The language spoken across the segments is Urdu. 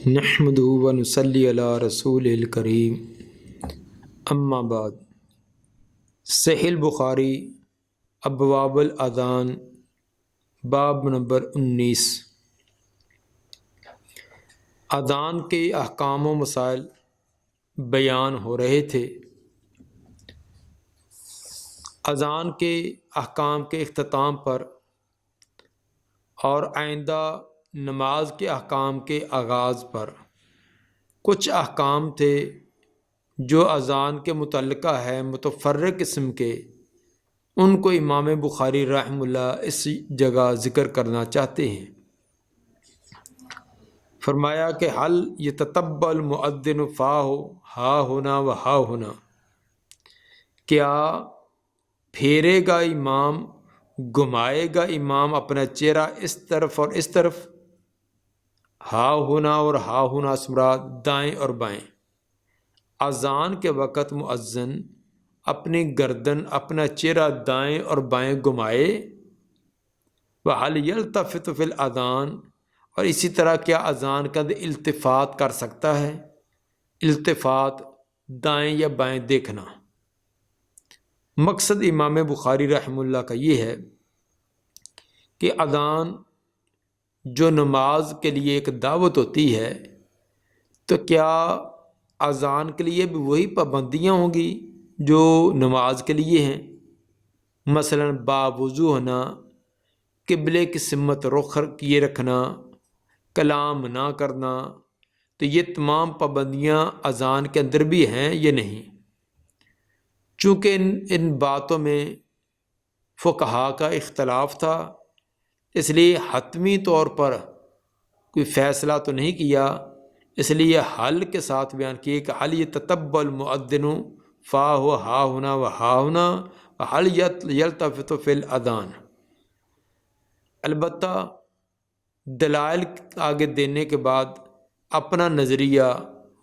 نحمدہ و نصلی علی رسول الکریم اما بعد۔ صحیح البخاری ابواب الاذان باب نمبر 19۔ اذان کے احکام و مسائل بیان ہو رہے تھے۔ اذان کے احکام کے اختتام پر اور آئندہ نماز کے احکام کے آغاز پر کچھ احکام تھے جو اذان کے متعلقہ ہے متفرق قسم کے، ان کو امام بخاری رحمہ اللہ اس جگہ ذکر کرنا چاہتے ہیں۔ فرمایا کہ حل یتتبع المؤذن فاہ ہا ہونا و ہا ہونا، کیا پھیرے گا امام، گھمائے گا امام اپنا چہرہ اس طرف اور اس طرف؟ ہا ہونا اور ہا ہونا مراد دائیں اور بائیں۔ اذان کے وقت مؤذن اپنی گردن، اپنا چہرہ دائیں اور بائیں گھمائے۔ وَهَلْ يَلْتَفِتُ فِي الْأَذَانِ، اور اسی طرح کیا اذان کا التفات کر سکتا ہے؟ التفات دائیں یا بائیں دیکھنا۔ مقصد امام بخاری رحمہ اللہ کا یہ ہے کہ اذان جو نماز کے لیے ایک دعوت ہوتی ہے، تو کیا اذان کے لیے بھی وہی پابندیاں ہوں گی جو نماز کے لیے ہیں؟ مثلا باوضو ہونا، قبلے کی سمت رخ کیے رکھنا، کلام نہ کرنا، تو یہ تمام پابندیاں اذان کے اندر بھی ہیں یا نہیں؟ چونکہ ان باتوں میں فقہا کا اختلاف تھا، اس لیے حتمی طور پر کوئی فیصلہ تو نہیں کیا، اس لیے حل کے ساتھ بیان کیے کہ حل یتتبع المؤذن فاہ و ہا ہونا و ہا ہونا حل یلتفت فی الاذان۔ البتہ دلائل آگے دینے کے بعد اپنا نظریہ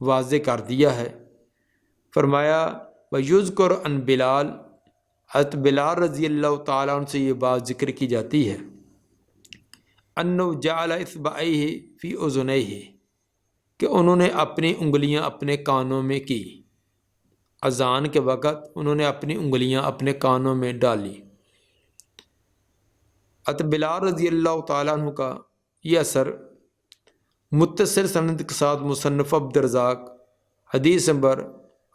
واضح کر دیا ہے۔ فرمایا وَيُذْكَرُ عن بلال، حضرت بلال رضی اللہ تعالیٰ عنہ سے یہ بات ذکر کی جاتی ہے، أَنَّهُ جَعَلَ إِصْبَعَيْهِ فِي أُذُنَيْهِ، کہ انہوں نے اپنی انگلیاں اپنے کانوں میں کی۔ اذان کے وقت انہوں نے اپنی انگلیاں اپنے کانوں میں ڈالی۔ حضرت بلال رضی اللہ تعالیٰ عنہ کا یہ اثر متصل سند کے ساتھ مصنف عبدالرزاق حدیث نمبر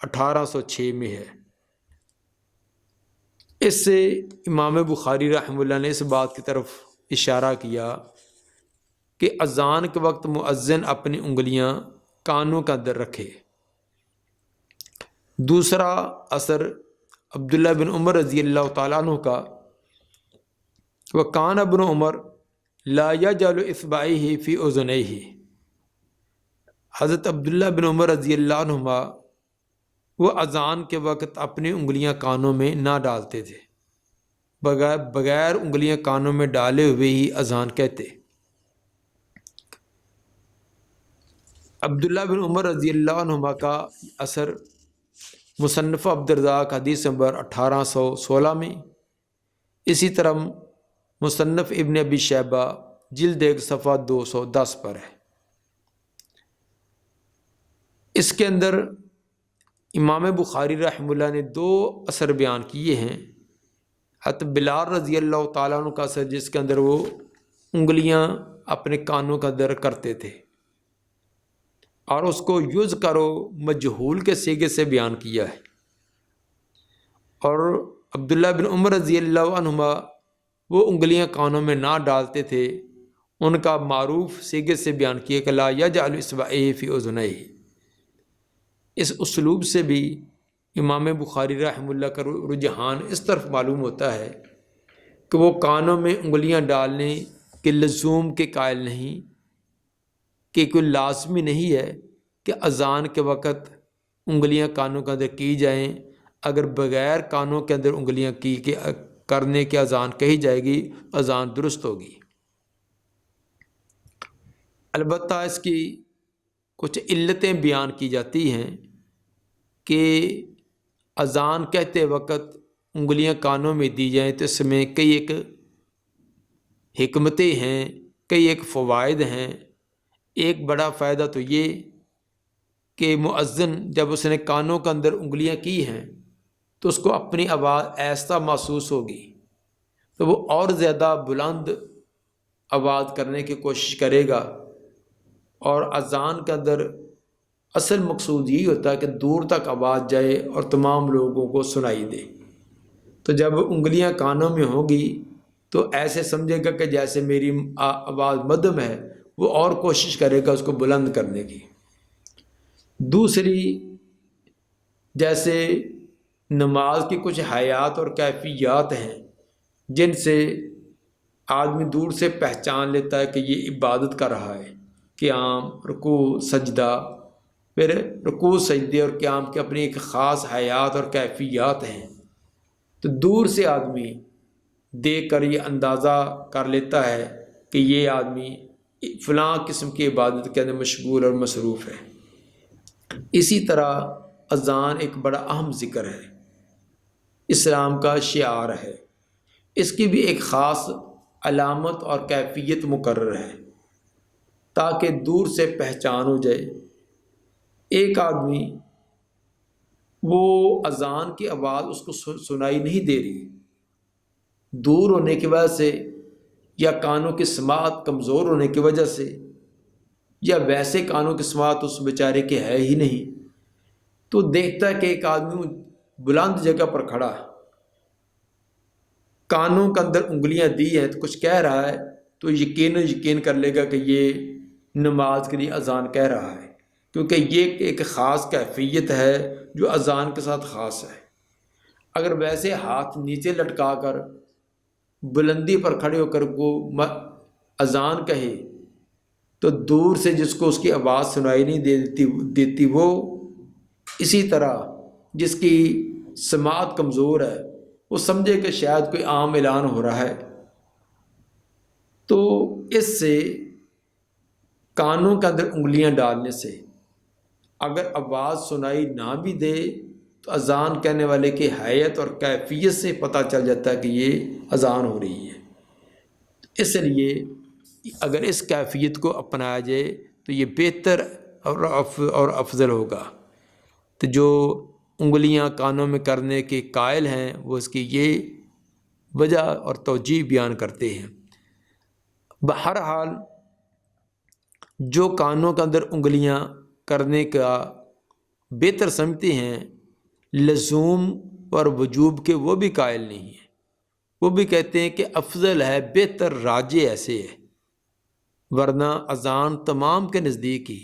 1806 میں ہے۔ اس سے امام بخاری رحمہ اللہ نے اس بات کی طرف اشارہ کیا کہ اذان کے وقت مؤذن اپنی انگلیاں کانوں کا اندر رکھے۔ دوسرا اثر عبداللہ بن عمر رضی اللہ تعالیٰ عنہ کا، وَكَانَ ابْنُ عمر لَا يَجْعَلُ إِصْبَعَيْهِ فِي أُذُنَيْهِ، حضرت عبداللہ بن عمر رضی اللہ عنہما وہ اذان کے وقت اپنی انگلیاں کانوں میں نہ ڈالتے تھے، بغیر انگلیاں کانوں میں ڈالے ہوئے ہی اذان کہتے۔ عبداللہ بن عمر رضی اللہ عنہما کا اثر مصنف عبدالرزاق حدیث نمبر 1816 میں، اسی طرح مصنف ابن ابی شیبہ جلد 1 صفحہ 210 پر ہے۔ اس کے اندر امام بخاری رحمہ اللہ نے 2 اثر بیان کیے ہیں۔ حضرت بلال رضی اللہ تعالیٰ عنہ کا اثر جس کے اندر وہ انگلیاں اپنے کانوں کا در کرتے تھے، اور اس کو یذکرو مجہول کے صیغے سے بیان کیا ہے، اور عبداللہ بن عمر رضی اللہ عنہما وہ انگلیاں کانوں میں نہ ڈالتے تھے، ان کا معروف صیغے سے بیان کیا کہ لا یجعل اصبعیہ فی اذنیہ۔ اس اسلوب سے بھی امام بخاری رحمہ اللہ کا رجحان اس طرف معلوم ہوتا ہے کہ وہ کانوں میں انگلیاں ڈالنے کے لزوم کے قائل نہیں، کہ کوئی لازمی نہیں ہے کہ اذان کے وقت انگلیاں کانوں کے اندر کی جائیں۔ اگر بغیر کانوں کے اندر انگلیاں کرنے کی اذان کہی جائے گی، اذان درست ہوگی۔ البتہ اس کی کچھ علتیں بیان کی جاتی ہیں کہ اذان کہتے وقت انگلیاں کانوں میں دی جائیں تو اس میں کئی ایک حکمتیں ہیں، کئی ایک فوائد ہیں۔ ایک بڑا فائدہ تو یہ کہ مؤذن جب اس نے کانوں کے اندر انگلیاں کی ہیں تو اس کو اپنی آواز آہستہ محسوس ہوگی، تو وہ اور زیادہ بلند آواز کرنے کی کوشش کرے گا، اور اذان کے اندر اصل مقصود یہی ہوتا ہے کہ دور تک آواز جائے اور تمام لوگوں کو سنائی دے۔ تو جب انگلیاں کانوں میں ہوں گی تو ایسے سمجھے گا کہ جیسے میری آواز مدھم ہے، وہ اور کوشش کرے گا اس کو بلند کرنے کی۔ دوسری، جیسے نماز کی کچھ حیات اور کیفیات ہیں جن سے آدمی دور سے پہچان لیتا ہے کہ یہ عبادت کر رہا ہے، قیام، رکوع، سجدہ، پھر رکوع سجدے اور قیام کی اپنی ایک خاص حیات اور کیفیات ہیں، تو دور سے آدمی دیکھ کر یہ اندازہ کر لیتا ہے کہ یہ آدمی فلاں قسم کی عبادت کے اندر مشغول اور مصروف ہے۔ اسی طرح اذان ایک بڑا اہم ذکر ہے، اسلام کا شعار ہے، اس کی بھی ایک خاص علامت اور کیفیت مقرر ہے تاکہ دور سے پہچان ہو جائے۔ ایک آدمی وہ اذان کی آواز اس کو سنائی نہیں دے رہی، دور ہونے کی وجہ سے یا کانوں کی سماعت کمزور ہونے کی وجہ سے یا ویسے کانوں کی سماعت اس بیچارے کے ہے ہی نہیں، تو دیکھتا ہے کہ ایک آدمی بلند جگہ پر کھڑا ہے، کانوں کے اندر انگلیاں دی ہیں تو کچھ کہہ رہا ہے، تو یقین کر لے گا کہ یہ نماز کے لیے اذان کہہ رہا ہے، کیونکہ یہ ایک خاص کیفیت ہے جو اذان کے ساتھ خاص ہے۔ اگر ویسے ہاتھ نیچے لٹکا کر بلندی پر کھڑے ہو کر وہ اذان کہے تو دور سے جس کو اس کی آواز سنائی نہیں دیتی وہ اسی طرح جس کی سماعت کمزور ہے وہ سمجھے کہ شاید کوئی عام اعلان ہو رہا ہے۔ تو اس سے کانوں کے اندر انگلیاں ڈالنے سے اگر آواز سنائی نہ بھی دے تو اذان کہنے والے کی حیت اور کیفیت سے پتہ چل جاتا ہے کہ یہ اذان ہو رہی ہے۔ اس لیے اگر اس کیفیت کو اپنایا جائے تو یہ بہتر اور افضل ہوگا۔ تو جو انگلیاں کانوں میں کرنے کے قائل ہیں وہ اس کی یہ وجہ اور توجیہ بیان کرتے ہیں۔ بہرحال جو کانوں کے اندر انگلیاں کرنے کا بہتر سمجھتے ہیں، لزوم اور وجوب کے وہ بھی قائل نہیں ہیں، وہ بھی کہتے ہیں کہ افضل ہے، بہتر، راجح ایسے ہے، ورنہ اذان تمام کے نزدیک ہی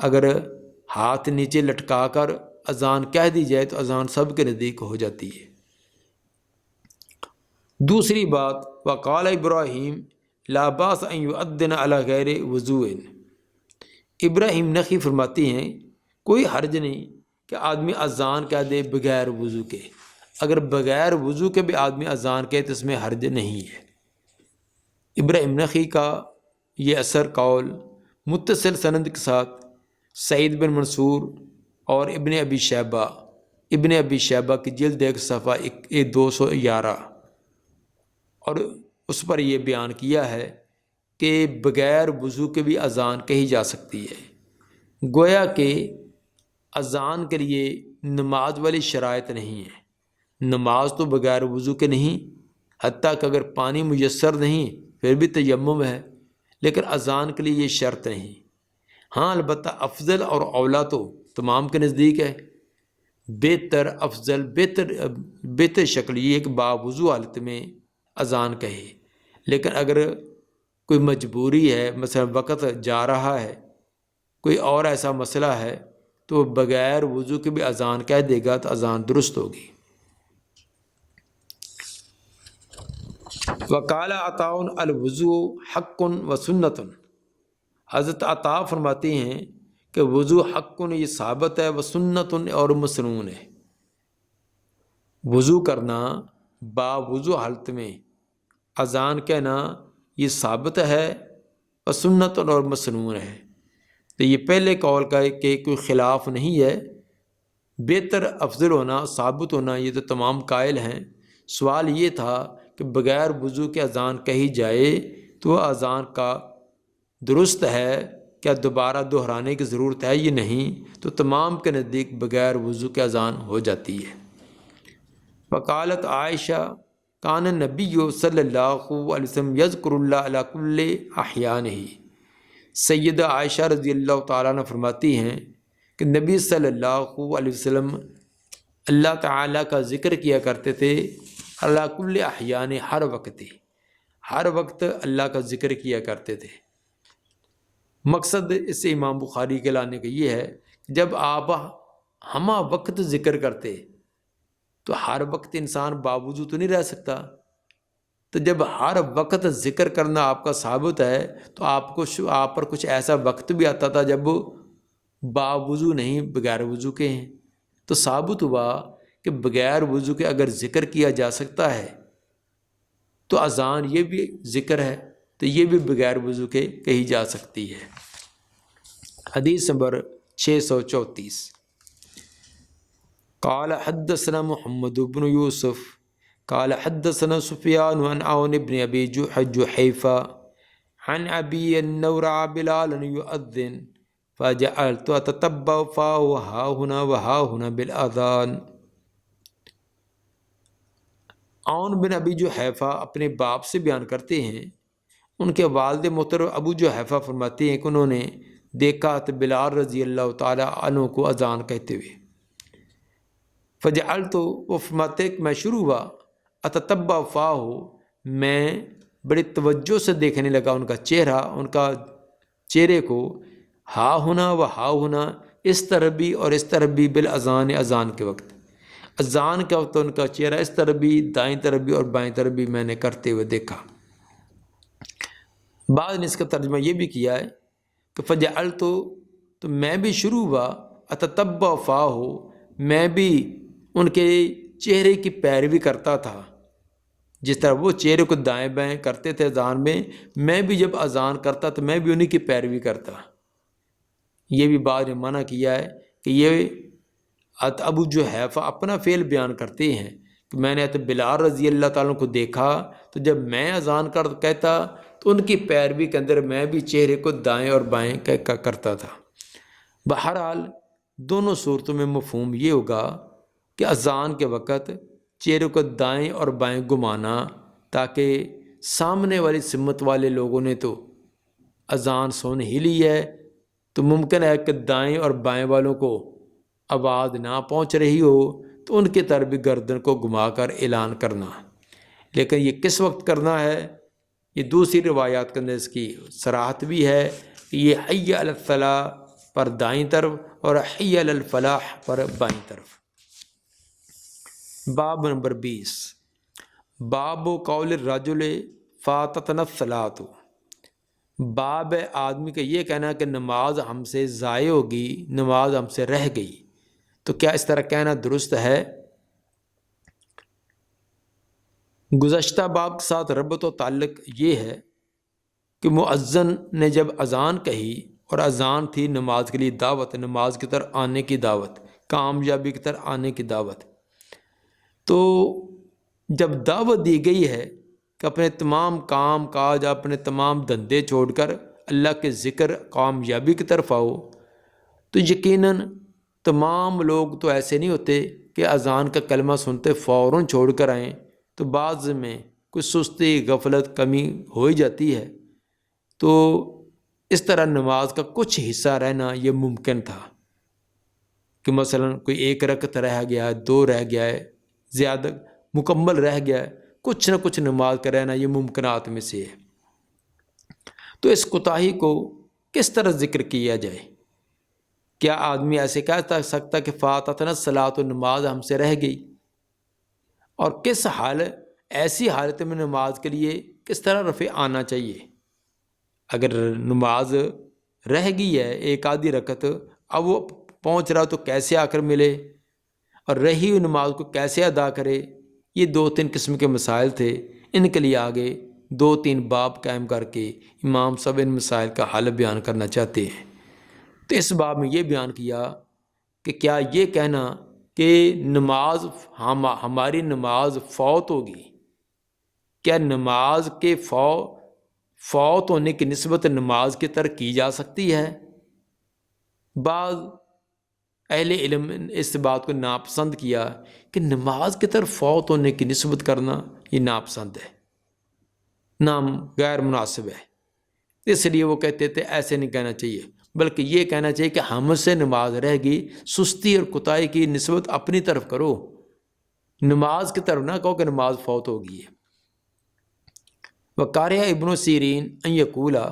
اگر ہاتھ نیچے لٹکا کر اذان کہہ دی جائے تو اذان سب کے نزدیک ہو جاتی ہے۔ دوسری بات، وقال ابراہیم لا باس ان یؤذن علی غیر وضوء، ابراہیم نخعی فرماتی ہیں کوئی حرج نہیں کہ آدمی اذان کہہ دے بغیر وضو کے، اگر بغیر وضو کے بھی آدمی اذان کہے تو اس میں حرج نہیں ہے۔ ابراہیم نخعی کا یہ اثر قول متصل سند کے ساتھ سعید بن منصور اور ابن ابی شیبہ کی جلد 1 صفحہ 211 اور اس پر یہ بیان کیا ہے کہ بغیر وضو کے بھی اذان کہی جا سکتی ہے، گویا کہ اذان کے لیے نماز والی شرائط نہیں ہے، نماز تو بغیر وضو کے نہیں، حتیٰ کہ اگر پانی میسر نہیں پھر بھی تیمم ہے، لیکن اذان کے لیے یہ شرط نہیں۔ ہاں البتہ افضل اور اولا تو تمام کے نزدیک ہے، بہتر، افضل، بہتر شکل یہ کہ باوضو حالت میں اذان کہے، لیکن اگر کوئی مجبوری ہے، مثلا وقت جا رہا ہے، کوئی اور ایسا مسئلہ ہے تو بغیر وضو کے بھی اذان کہہ دے گا تو اذان درست ہوگی۔ وقال عطاء الوضوء حق و سنت، حضرت عطا فرماتی ہیں کہ وضو حق یہ ثابت ہے، و سنت اور مسنون ہے، وضو کرنا با وضو حالت میں اذان کہنا یہ ثابت ہے و سنت اور مسنون ہے۔ تو یہ پہلے قول کا ہے کہ کوئی خلاف نہیں ہے، بہتر، افضل ہونا، ثابت ہونا یہ تو تمام قائل ہیں۔ سوال یہ تھا کہ بغیر وضو کے اذان کہی جائے تو وہ اذان کا درست ہے کیا دوبارہ دہرانے کی ضرورت ہے یہ نہیں، تو تمام کے نزدیک بغیر وضو کے اذان ہو جاتی ہے۔ وقالت عائشہ کان نبی صلی اللہ علیہ وسلم یذکر اللہ علی کل احیانہ، سیدہ عائشہ رضی اللہ تعالیٰ عنہ فرماتی ہیں کہ نبی صلی اللہ علیہ وسلم اللہ تعالیٰ کا ذکر کیا کرتے تھے علی کل احیان، ہر وقت اللہ کا ذکر کیا کرتے تھے۔ مقصد اس سے امام بخاری کے لانے کا یہ ہے کہ جب آپ ہمہ وقت ذکر کرتے تو ہر وقت انسان باوضو تو نہیں رہ سکتا، تو جب ہر وقت ذکر کرنا آپ کا ثابت ہے تو آپ پر کچھ ایسا وقت بھی آتا تھا جب باوضو نہیں، بغیر وضو کے ہیں، تو ثابت ہوا کہ بغیر وضو کے اگر ذکر کیا جا سکتا ہے تو اذان یہ بھی ذکر ہے، تو یہ بھی بغیر وضو کے کہی جا سکتی ہے۔ حدیث نمبر 634 قال حدثنا محمد بن یوسف قال حدثنا سفیان عن عون بن ابی جحیفہ عن ابی النورع بلالا یؤذن فجعلت اتتبع فاه ها هنا وها هنا بالاذان۔ عون بن ابی جحیفہ اپنے باپ سے بیان کرتے ہیں، ان کے والد محترم ابو جحیفہ فرماتے ہیں کہ انہوں نے دیکھا تو بلال رضی اللہ تعالیٰ عنہ کو اذان کہتے ہوئے، فجعلت، وہ فرماتے کہ میں شروع ہوا، اتتبع فاہ، میں بڑی توجہ سے دیکھنے لگا ان کا چہرہ، ان کا چہرے کو، ہا ہونا و ہا ہونا، اس طرح بھی اور اس طرح بھی، بالاذان، اذان کے وقت، اذان کے وقت ان کا چہرہ اس طرح بھی، دائیں طرف بھی اور بائیں طرف بھی میں نے کرتے ہوئے دیکھا۔ بعض نے اس کا ترجمہ یہ بھی کیا ہے کہ فجعلت، تو میں بھی شروع ہوا، اتتبع فاہ، میں بھی ان کے چہرے کی پیروی کرتا تھا، جس طرح وہ چہرے کو دائیں بائیں کرتے تھے اذان میں بھی جب اذان کرتا تو میں بھی انہی کی پیروی کرتا۔ یہ بھی بعض نے منع کیا ہے کہ یہ ابو جحیفہ اپنا فعل بیان کرتے ہیں کہ میں نے بلال رضی اللہ تعالیٰ کو دیکھا تو جب میں اذان کہتا تو ان کی پیروی کے اندر میں بھی چہرے کو دائیں اور بائیں کرتا تھا۔ بہرحال دونوں صورتوں میں مفہوم یہ ہوگا کہ اذان کے وقت چہرے کو دائیں اور بائیں گھمانا، تاکہ سامنے والی سمت والے لوگوں نے تو اذان سن ہی لی ہے تو ممکن ہے کہ دائیں اور بائیں والوں کو آواز نہ پہنچ رہی ہو تو ان کی طرف بھی گردن کو گھما کر اعلان کرنا، لیکن یہ کس وقت کرنا ہے، یہ دوسری روایات کے اندر اس کی صراحت بھی ہے کہ یہ حی علی الصلاۃ پر دائیں طرف اور حی علی الفلاح پر بائیں طرف۔ باب نمبر 20، باب قول الرجل فاتتنا الصلاۃ، باب آدمی کا یہ کہنا کہ نماز ہم سے ضائع ہوگی، نماز ہم سے رہ گئی، تو کیا اس طرح کہنا درست ہے؟ گزشتہ باب کے ساتھ ربط و تعلق یہ ہے کہ مؤذن نے جب اذان کہی اور اذان تھی نماز کے لیے دعوت، نماز کی طرف آنے کی دعوت، کامیابی کی طرف آنے کی دعوت، تو جب دعوت دی گئی ہے کہ اپنے تمام کام کاج، اپنے تمام دھندے چھوڑ کر اللہ کے ذکر، کامیابی کی طرف آؤ، تو یقیناً تمام لوگ تو ایسے نہیں ہوتے کہ اذان کا کلمہ سنتے فوراً چھوڑ کر آئیں، تو بعض میں کچھ سستی، غفلت، کمی ہو ہی جاتی ہے، تو اس طرح نماز کا کچھ حصہ رہنا یہ ممکن تھا کہ مثلا کوئی ایک رکعت رہ گیا ہے، 2 رہ گیا ہے، زیادہ مکمل رہ گیا ہے، کچھ نہ کچھ نماز کا رہنا یہ ممکنات میں سے ہے۔ تو اس کوتاہی کو کس طرح ذکر کیا جائے؟ کیا آدمی ایسے کہہ سکتا کہ فاتتنا الصلاۃ، نماز ہم سے رہ گئی؟ اور کس ایسی حالت میں نماز کے لیے کس طرح رفع آنا چاہیے؟ اگر نماز رہ گئی ہے ایک آدھی رکعت، اب وہ پہنچ رہا تو کیسے آ کر ملے، اور رہی ہوئی نماز کو کیسے ادا کرے؟ یہ 2-3 قسم کے مسائل تھے، ان کے لیے آگے 2-3 باب قائم کر کے امام صاحب ان مسائل کا حل بیان کرنا چاہتے ہیں۔ تو اس باب میں یہ بیان کیا کہ کیا یہ کہنا کہ نماز ہماری نماز فوت ہوگی، کیا نماز کے فوت ہونے کی نسبت نماز کی ترک کی جا سکتی ہے۔ بعض اہل علم نے اس بات کو ناپسند کیا کہ نماز کی طرف فوت ہونے کی نسبت کرنا یہ ناپسند ہے، نام غیر مناسب ہے، اس لیے وہ کہتے تھے ایسے نہیں کہنا چاہیے، بلکہ یہ کہنا چاہیے کہ ہم سے نماز رہ گئی، سستی اور کوتاہی کی نسبت اپنی طرف کرو، نماز کی طرف نہ کہو کہ نماز فوت ہو گئی ہے۔ وقاریہ ابن سیرین ان یقولا،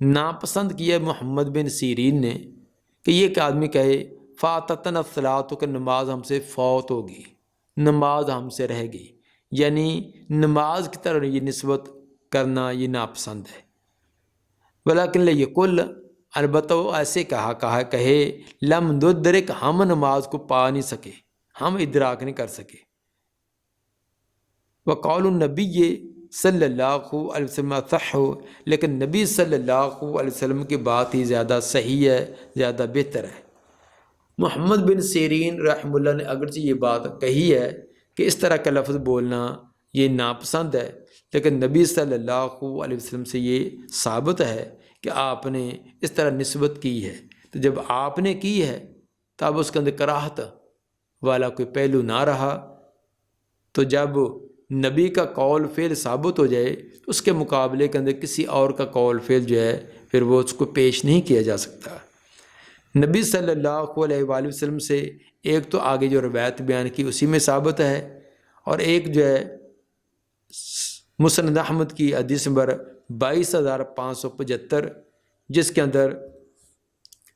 ناپسند کیا محمد بن سیرین نے کہ یہ کہ آدمی کہے فاتتنا الصلاۃ، کہ نماز ہم سے فوت ہوگی، نماز ہم سے رہ گئی، یعنی نماز کی طرف یہ نسبت کرنا یہ ناپسند ہے۔ ولیکن لیقل، البتہ وہ ایسے کہے لم ندرک، ہم نماز کو پا نہیں سکے، ہم ادراک نہیں کر سکے۔ وقول النبی صلی اللہ علیہ وسلم صح، لیکن نبی صلی اللہ علیہ وسلم کی بات ہی زیادہ صحیح ہے، زیادہ بہتر ہے۔ محمد بن سیرین رحمہ اللہ نے اگرچہ یہ بات کہی ہے کہ اس طرح کا لفظ بولنا یہ ناپسند ہے، لیکن نبی صلی اللہ علیہ وسلم سے یہ ثابت ہے کہ آپ نے اس طرح نسبت کی ہے، تو جب آپ نے کی ہے تو اب اس کے اندر کراہت والا کوئی پہلو نہ رہا، تو جب نبی کا قول فعل ثابت ہو جائے تو اس کے مقابلے کے اندر کسی اور کا قول فعل جو ہے پھر وہ اس کو پیش نہیں کیا جا سکتا۔ نبی صلی اللہ علیہ وآلہ وسلم سے ایک تو آگے جو روایت بیان کی اسی میں ثابت ہے، اور ایک جو ہے مسند احمد کی حدیث نمبر 22,575 جس کے اندر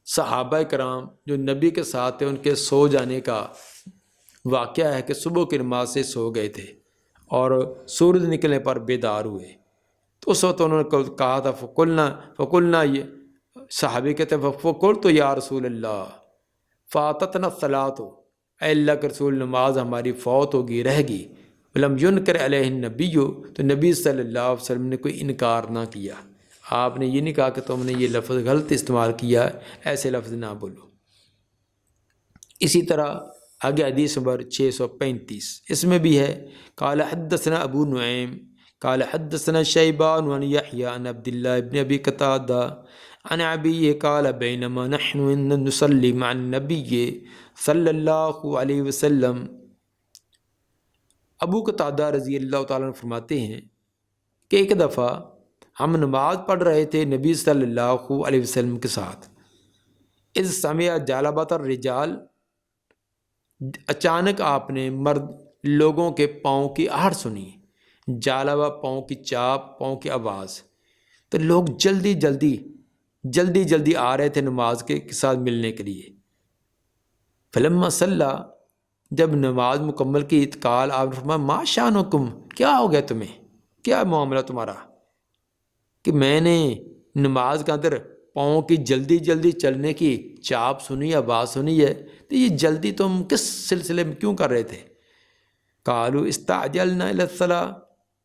صحابہ کرام جو نبی کے ساتھ تھے ان کے سو جانے کا واقعہ ہے کہ صبح کی نماز سے سو گئے تھے اور سورج نکلنے پر بیدار ہوئے، تو اس وقت انہوں نے کہا تھا فقلنا یہ صحابی کہتے ہیں فقلت یا رسول اللہ فاتتنا الصلاۃ، اے اللہ کے رسول نماز ہماری فوت ہوگی، رہ گئی، ولم ینکر علیہ النبی، تو نبی صلی اللہ علیہ وسلم نے کوئی انکار نہ کیا، آپ نے یہ نہیں کہا کہ تم نے یہ لفظ غلط استعمال کیا، ایسے لفظ نہ بولو۔ اسی طرح آگے حدیث نمبر 635 اس میں بھی ہے، قال حدثنا ابو نعیم قال حدثنا شیبان عن یحییٰ عن عبداللہ ابن ابی قتادہ عن ابی قال بینما نحن نصلی مع النبی صلی اللہ علیہ وسلم، ابو قتادہ رضی اللہ تعالیٰ عنہ فرماتے ہیں کہ ایک دفعہ ہم نماز پڑھ رہے تھے نبی صلی اللہ علیہ وسلم کے ساتھ، اذ سمع جالبۃ الرجال، اچانک آپ نے مرد لوگوں کے پاؤں کی آہٹ سنی، جالبہ پاؤں کی چاپ، پاؤں کی آواز، تو لوگ جلدی جلدی آ رہے تھے نماز کے ساتھ ملنے کے لیے۔ فلما صلی، جب نماز مکمل کی اتقال آپ نے فرمایا ما شانکم، کیا ہو گیا تمہیں، کیا معاملہ تمہارا، کہ میں نے نماز کے اندر پاؤں کی جلدی چلنے کی چاپ سنی، آواز سنی ہے، تو یہ جلدی تم کس سلسلے میں کیوں کر رہے تھے؟ قالوا استعجلنا الی الصلاۃ،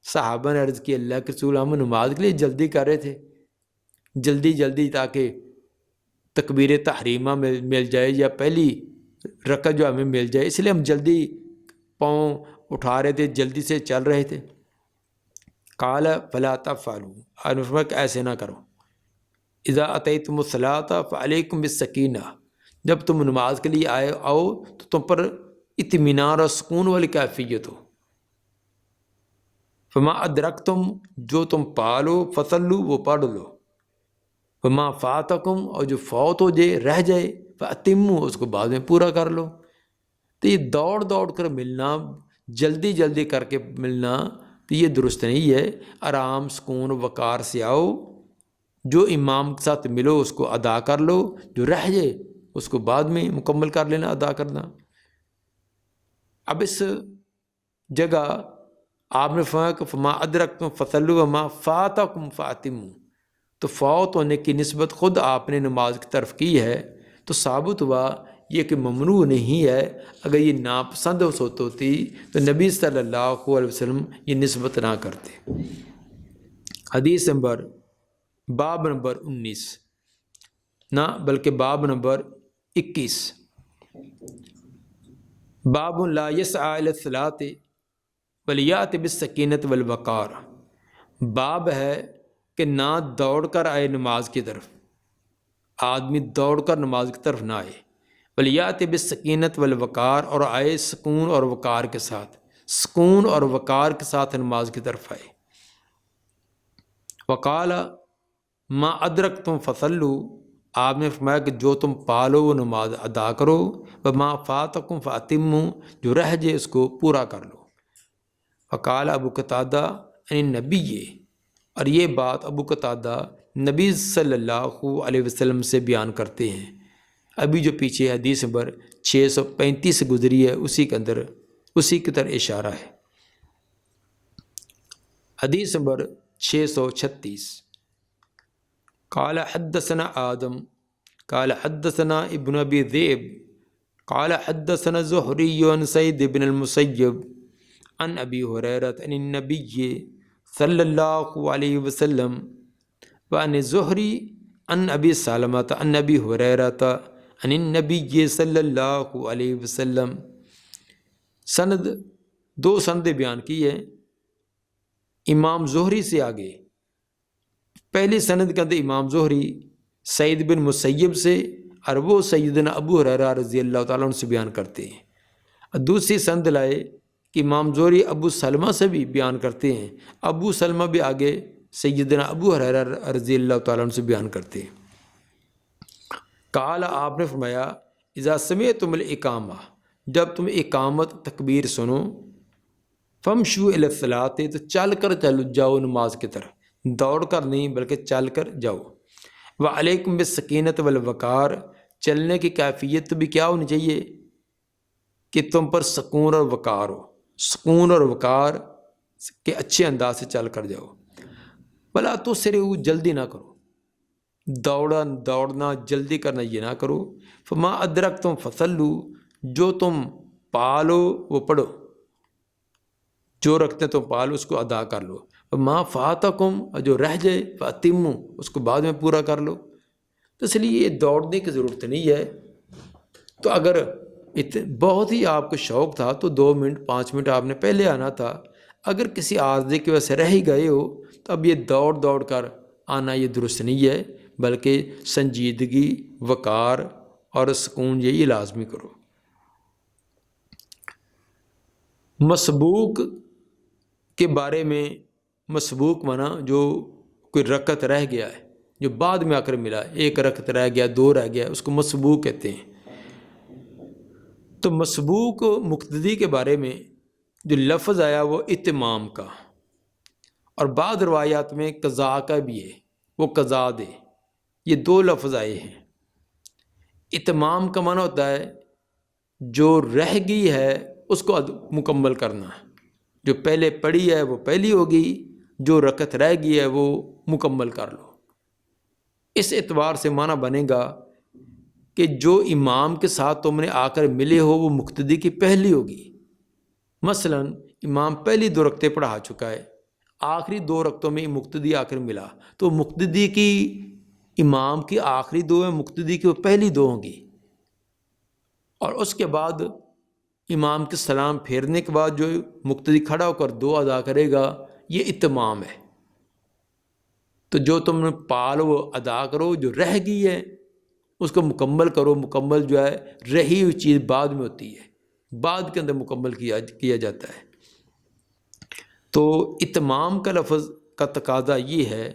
صحابہ نے عرض کی اللہ کے رسول ہم نماز کے لیے جلدی کر رہے تھے، جلدی تاکہ تکبیر تحریمہ مل جائے یا پہلی رکعت جو ہمیں مل جائے، اس لیے ہم جلدی پاؤں اٹھا رہے تھے، جلدی سے چل رہے تھے۔ قال فلا تفعلوا، آپ نے فرمایا کہ ایسے نہ کرو، اذا اتیتم الصلاۃ فعلیکم بالسکینہ، جب تم نماز کے لیے آؤ تو تم پر اطمینان اور سکون والی کیفیت ہو۔ فما ادرکتم، جو تم پالو، فصلو، وہ پڑھ لو، فما فاتکم، اور جو فوت ہو جائے، رہ جائے، فاتموا، اس کو بعد میں پورا کر لو۔ تو یہ دوڑ کر ملنا، جلدی کر کے ملنا، تو یہ درست نہیں ہے، آرام سکون وقار سے آؤ، جو امام کے ساتھ ملو اس کو ادا کر لو، جو رہ جائے اس کو بعد میں مکمل کر لینا، ادا کرنا۔ اب اس جگہ آپ نے فرمایا کہ فما ادرکتم فصلوا وما فاتکم فاتموا، تو فوت ہونے کی نسبت خود آپ نے نماز کی طرف کی ہے، تو ثابت ہوا یہ کہ ممنوع نہیں ہے۔ اگر یہ ناپسند ہوتی تو نبی صلی اللہ علیہ وسلم یہ نسبت نہ کرتے۔ حدیث نمبر باب نمبر 19 نہ بلکہ باب نمبر 21، باب لا یسعی الی الصلاۃ ولیأت بالسکینۃ والوقار، باب ہے کہ نہ دوڑ کر آئے نماز کی طرف، آدمی دوڑ کر نماز کی طرف نہ آئے، ولیات بالسکینت والوقار، اور آئے سکون اور وقار کے ساتھ، سکون اور وقار کے ساتھ نماز کی طرف آئے۔ وقال ما ادرکتم فصلوا، آپ نے فرمایا کہ جو تم پالو وہ نماز ادا کرو، وما فاتکم فاتموا، جو رہ جائے اس کو پورا کر لو۔ وقال ابو قتادہ یعنی نبی، اور یہ بات ابو قتادہ نبی صلی اللہ علیہ وسلم سے بیان کرتے ہیں۔ ابھی جو پیچھے حدیث نمبر 635 گزری ہے اسی کے اندر اسی کی طرح اشارہ ہے۔ حدیث نمبر 636، قال حدثنا آدم قال حدثنا ابن ابی ذئب قال حدثنا زہری عن سعید بن المسیب عن ابی ہریرہ عن النبی صلی اللہ علیہ وسلم وعن زہری عن ابی سلمہ عن ابی ہریرہ عن النبی صلی اللہ علیہ وسلم۔ سند دو سندیں بیان کی ہیں امام زہری سے آگے۔ پہلی سند کے اندر امام زہری سعید بن مسیب سے، اور وہ سیدنا ابو ہریرہ رضی اللہ تعالیٰ عنہ سے بیان کرتے ہیں، اور دوسری سند لائے کہ امام زہری ابو سلمہ سے بھی بیان کرتے ہیں، ابو سلمہ بھی آگے سیدنا ابو ہریرہ رضی اللہ تعالیٰ عنہ سے بیان کرتے ہیں۔ قال، آپ نے فرمایا اذا سمعتم الاقامہ، جب تم اقامت تکبیر سنو، فمشوا الی الصلاۃ، تو چل کر چلو جاؤ نماز کی طرف، دوڑ کر نہیں بلکہ چل کر جاؤ۔ وعلیکم بالسکینۃ والوقار، چلنے کی کیفیت بھی کیا ہونی چاہیے کہ تم پر سکون اور وقار ہو، سکون اور وقار کے اچھے انداز سے چل کر جاؤ۔ ولا تسرعوا، جلدی نہ کرو، دوڑنا جلدی کرنا یہ نہ کرو۔ فما ادرکتم فصلوا، جو تم پالو وہ پڑھو، جو رکھتے تم پالو اس کو ادا کر لو۔ ما فاتکم، جو رہ جائے فاتموا، اس کو بعد میں پورا کر لو۔ تو اس لیے یہ دوڑنے کی ضرورت نہیں ہے۔ تو اگر بہت ہی آپ کو شوق تھا تو 2 منٹ 5 منٹ آپ نے پہلے آنا تھا۔ اگر کسی عارضے کی وجہ سے رہ ہی گئے ہو تو اب یہ دوڑ کر آنا یہ درست نہیں ہے، بلکہ سنجیدگی، وقار اور سکون یہی لازمی کرو۔ مسبوق کے بارے میں، مسبوق مانا جو کوئی رکعت رہ گیا ہے، جو بعد میں آ کر ملا، 1 رکعت رہ گیا، 2 رہ گیا، اس کو مسبوق کہتے ہیں۔ تو مسبوق مقتدی کے بارے میں جو لفظ آیا وہ اتمام کا، اور بعض روایات میں قضاء کا بھی ہے، وہ قضاء دے، یہ 2 لفظ آئے ہیں۔ اتمام کا معنی ہوتا ہے جو رہ گئی ہے اس کو مکمل کرنا، جو پہلے پڑھی ہے وہ پہلی ہوگی، جو رکعت رہ گئی ہے وہ مکمل کر لو۔ اس اعتبار سے معنی بنے گا کہ جو امام کے ساتھ تم نے آ کر ملے ہو وہ مقتدی کی پہلی ہوگی۔ مثلا امام پہلی 2 رکعتیں پڑھا چکا ہے، آخری 2 رکعتوں میں مقتدی آ کر ملا، تو مقتدی کی، امام کی آخری 2 ہیں، مقتدی کی وہ پہلی 2 ہوں گی، اور اس کے بعد امام کے سلام پھیرنے کے بعد جو مقتدی کھڑا ہو کر 2 ادا کرے گا، یہ اتمام ہے۔ تو جو تم نے پالو وہ ادا کرو، جو رہ گئی ہے اس کو مکمل کرو۔ مکمل جو ہے رہی ہوئی چیز بعد میں ہوتی ہے، بعد کے اندر مکمل کیا جاتا ہے۔ تو اتمام کا لفظ کا تقاضا یہ ہے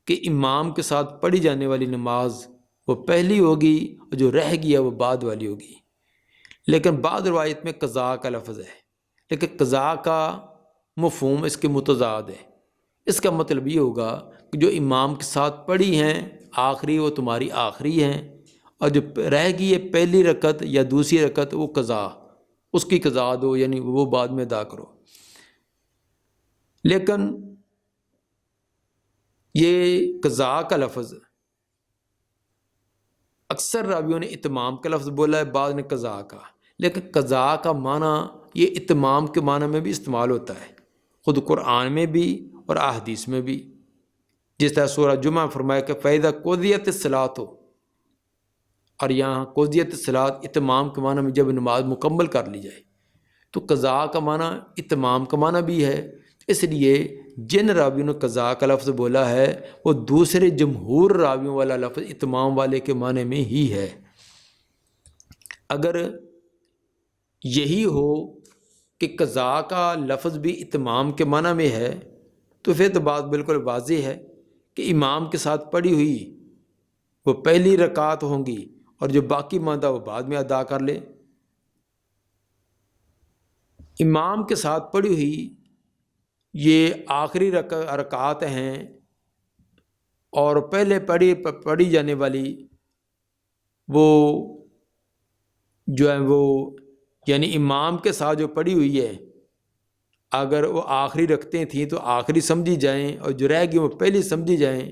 کہ امام کے ساتھ پڑھی جانے والی نماز وہ پہلی ہوگی، اور جو رہ گئی ہے وہ بعد والی ہوگی۔ لیکن بعض روایت میں قضاء کا لفظ ہے، لیکن قضاء کا مفہوم اس کے متضاد ہے۔ اس کا مطلب یہ ہوگا کہ جو امام کے ساتھ پڑھی ہیں آخری وہ تمہاری آخری ہیں، اور جو رہ گئی ہے پہلی رکعت یا دوسری رکعت وہ قضاء، اس کی قضاء دو، یعنی وہ بعد میں ادا کرو۔ لیکن یہ قضاء کا لفظ اکثر راویوں نے اتمام کا لفظ بولا ہے، بعض نے قضاء کا، لیکن قضاء کا معنی یہ اتمام کے معنی میں بھی استعمال ہوتا ہے، خود قرآن میں بھی اور احادیث میں بھی۔ جس طرح سورہ جمعہ فرمایا کہ فَإِذَا قُضِيَتِ الصَّلَاةُ، اور یہاں قُضِيَتِ الصَّلَاةُ اتمام کے معنی میں جب نماز مکمل کر لی جائے، تو قضاء کا معنی اتمام کا معنی بھی ہے۔ اس لیے جن راویوں نے قضاء کا لفظ بولا ہے وہ دوسرے جمہور راویوں والا لفظ اتمام والے کے معنی میں ہی ہے۔ اگر یہی ہو کہ قضاء کا لفظ بھی اتمام کے معنی میں ہے تو پھر تو بات بالکل واضح ہے کہ امام کے ساتھ پڑھی ہوئی وہ پہلی رکعت ہوں گی اور جو باقی ماندہ وہ بعد میں ادا کر لے۔ امام کے ساتھ پڑھی ہوئی یہ آخری رکعت ہیں اور پہلے پڑھی جانے والی وہ جو ہے وہ یعنی امام کے ساتھ جو پڑھی ہوئی ہے اگر وہ آخری رکھتے تھیں تو آخری سمجھی جائیں اور جو رہ گئی وہ پہلی سمجھی جائیں،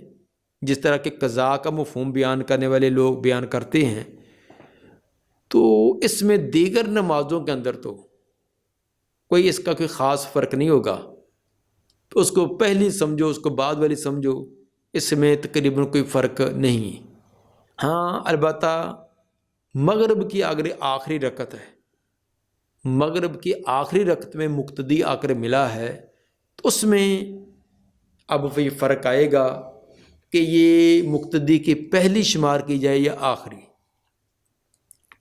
جس طرح کہ قضاء کا مفہوم بیان کرنے والے لوگ بیان کرتے ہیں۔ تو اس میں دیگر نمازوں کے اندر تو کوئی اس کا کوئی خاص فرق نہیں ہوگا، تو اس کو پہلی سمجھو اس کو بعد والی سمجھو، اس میں تقریباً کوئی فرق نہیں۔ ہاں البتہ مغرب کی اگر آخری رکعت ہے، مغرب کی آخری رکعت میں مقتدی آ کر ملا ہے تو اس میں اب وہی فرق آئے گا کہ یہ مقتدی کی پہلی شمار کی جائے یا آخری۔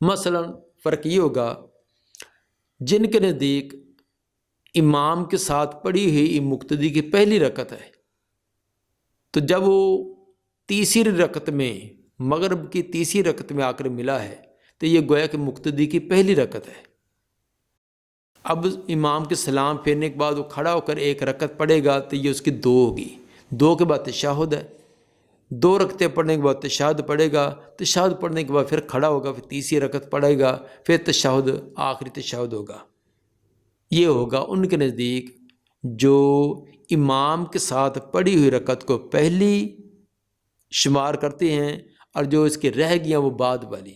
مثلا فرق یہ ہوگا جن کے نزدیک امام کے ساتھ پڑھی ہوئی مقتدی کی پہلی رکعت ہے تو جب وہ تیسری رکعت میں مغرب کی تیسری رکعت میں آ کر ملا ہے تو یہ گویا کہ مقتدی کی پہلی رکعت ہے۔ اب امام کے سلام پھیرنے کے بعد وہ کھڑا ہو کر ایک رکعت پڑھے گا تو یہ اس کی 2 ہوگی، 2 کے بعد تشہد ہے، 2 رکعتیں پڑھنے کے بعد تشہد پڑھے گا، تشہد پڑھنے کے بعد پھر کھڑا ہوگا، پھر تیسری رکعت پڑھے گا، پھر تشہد، آخری تشہد ہوگا۔ یہ ہوگا ان کے نزدیک جو امام کے ساتھ پڑھی ہوئی رکعت کو پہلی شمار کرتے ہیں اور جو اس کے رہ گیاں وہ بعد والی۔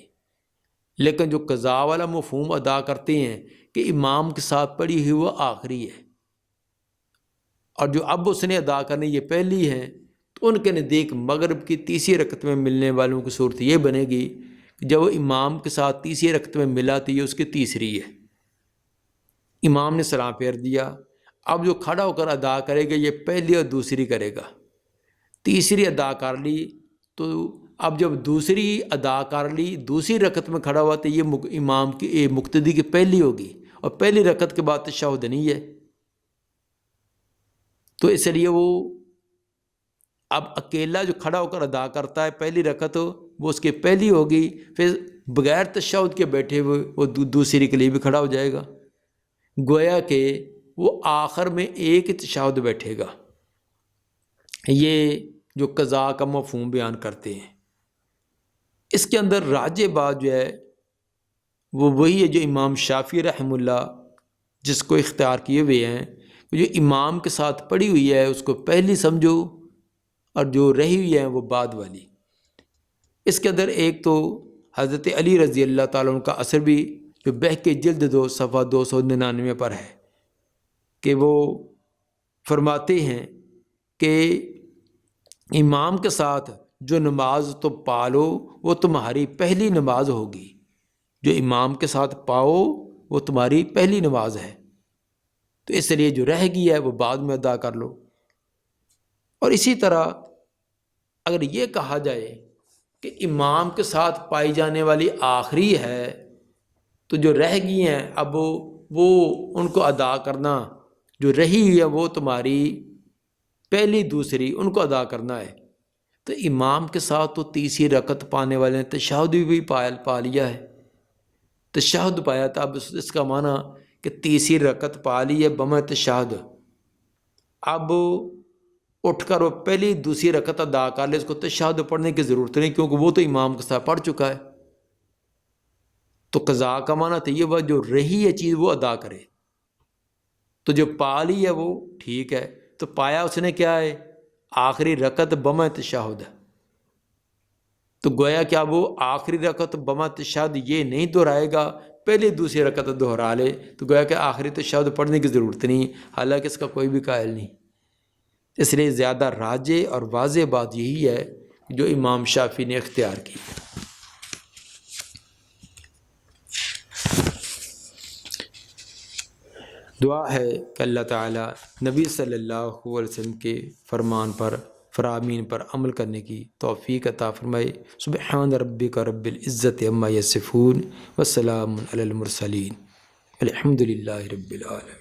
لیکن جو قضاء والا مفہوم ادا کرتے ہیں کہ امام کے ساتھ پڑھی ہوئی وہ آخری ہے اور جو اب اس نے ادا کرنی یہ پہلی ہے، تو ان کے نزدیک مغرب کی تیسری رکعت میں ملنے والوں کی صورت یہ بنے گی کہ جب وہ امام کے ساتھ تیسری رکعت میں ملا تو یہ اس کی تیسری ہے۔ امام نے سلام پھیر دیا، اب جو کھڑا ہو کر ادا کرے گا یہ پہلی اور دوسری کرے گا، تیسری ادا کر لی تو اب جب دوسری ادا کر لی دوسری رکعت میں کھڑا ہوا تو یہ امام کی مقتدی کی پہلی ہوگی اور پہلی رکعت کے بعد تشہد نہیں ہے، تو اس لیے وہ اب اکیلا جو کھڑا ہو کر ادا کرتا ہے پہلی رکعت وہ اس کی پہلی ہوگی، پھر بغیر تشہد کے بیٹھے ہوئے وہ دوسری کے لیے بھی کھڑا ہو جائے گا، گویا کہ وہ آخر میں ایک ہی تشہد بیٹھے گا۔ یہ جو قضاء کا مفہوم بیان کرتے ہیں، اس کے اندر راجح بات جو ہے وہ وہی ہے جو امام شافعی رحمہ اللہ جس کو اختیار کیے ہوئے ہیں، جو امام کے ساتھ پڑھی ہوئی ہے اس کو پہلی سمجھو اور جو رہی ہوئی ہے وہ بعد والی۔ اس کے اندر ایک تو حضرت علی رضی اللہ تعالیٰ عنہ کا اثر بھی جو بہق جلد 2 صفحہ 299 پر ہے کہ وہ فرماتے ہیں کہ امام کے ساتھ جو نماز تو پالو وہ تمہاری پہلی نماز ہوگی، جو امام کے ساتھ پاؤ وہ تمہاری پہلی نماز ہے، تو اس لیے جو رہ گئی ہے وہ بعد میں ادا کر لو۔ اور اسی طرح اگر یہ کہا جائے کہ امام کے ساتھ پائی جانے والی آخری ہے تو جو رہ گئی ہیں اب وہ ان کو ادا کرنا، جو رہی ہوئی ہے وہ تمہاری پہلی دوسری ان کو ادا کرنا ہے، تو امام کے ساتھ تو تیسری رکعت پانے والے نے تشہد بھی پا لیا ہے، تشہد پایا تھا، اب اس کا معنی کہ تیسری رکعت پا لی ہے بمع تشہد، اب اٹھ کر وہ پہلی دوسری رکعت ادا کر لے، اس کو تشہد پڑھنے کی ضرورت نہیں کیونکہ وہ تو امام کے ساتھ پڑھ چکا ہے۔ تو قضاء کا معنی تو یہ ہوا جو رہی ہے چیز وہ ادا کرے، تو جو پا لی ہے وہ ٹھیک ہے، تو پایا اس نے کیا ہے آخری رکعت بمع تشہد، تو گویا کیا وہ آخری رکعت بمع تشہد یہ نہیں دہرائے گا، پہلی دوسری رکعت دہرا لے تو گویا کہ آخری تشہد پڑھنے کی ضرورت نہیں، حالانکہ اس کا کوئی بھی قائل نہیں۔ اس لیے زیادہ راجح اور واضح بات یہی ہے جو امام شافعی نے اختیار کی۔ دعا ہے کہ اللہ تعالیٰ نبی صلی اللہ علیہ وسلم کے فرمان پر فرامین پر عمل کرنے کی توفیق عطا فرمائے۔ سبحان ربک رب العزت عما یصفون وسلام علی المرسلین الحمد للہ رب العالمین۔